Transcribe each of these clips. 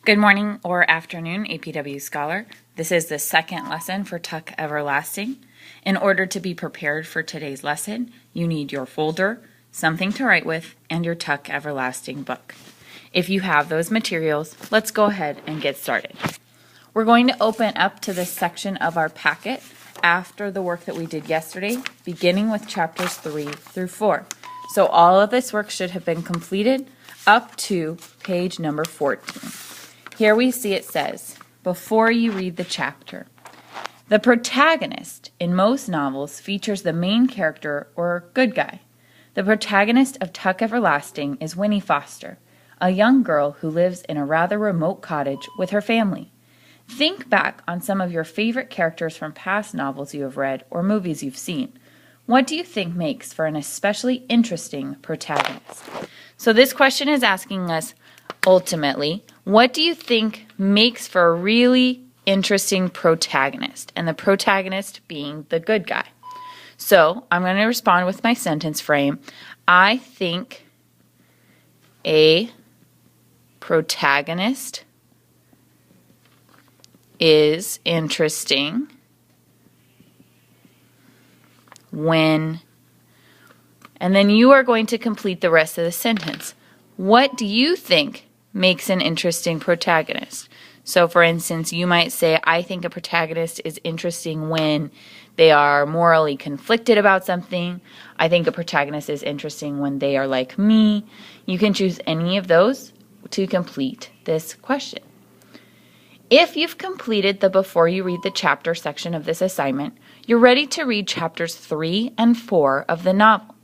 Good morning or afternoon, APW Scholar. This is the second lesson for Tuck Everlasting. In order to be prepared for today's lesson, you need your folder, something to write with, and your Tuck Everlasting book. If you have those materials, let's go ahead and get started. We're going to open up to this section of our packet after the work that we did yesterday, beginning with chapters 3 through 4. So all of this work should have been completed up to page number 14. Here we see it says, before you read the chapter, the protagonist in most novels features the main character or good guy. The protagonist of Tuck Everlasting is Winnie Foster, a young girl who lives in a rather remote cottage with her family. Think back on some of your favorite characters from past novels you have read or movies you've seen. What do you think makes for an especially interesting protagonist? So this question is asking us, ultimately, what do you think makes for a really interesting protagonist? And the protagonist being the good guy. So I'm going to respond with my sentence frame. I think a protagonist is interesting when, and then you are going to complete the rest of the sentence. What do you think makes an interesting protagonist? So for instance, you might say, I think a protagonist is interesting when they are morally conflicted about something. I think a protagonist is interesting when they are like me. You can choose any of those to complete this question. If you've completed the before you read the chapter section of this assignment, you're ready to read chapters 3 and 4 of the novel.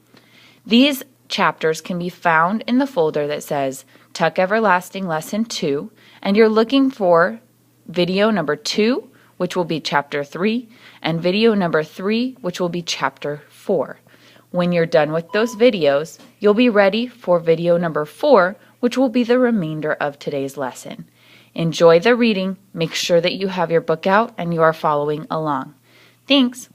These chapters can be found in the folder that says Tuck Everlasting Lesson 2, and you're looking for video number 2, which will be chapter 3, and video number 3, which will be chapter 4. When you're done with those videos, you'll be ready for video number 4, which will be the remainder of today's lesson. Enjoy the reading. Make sure that you have your book out and you are following along. Thanks.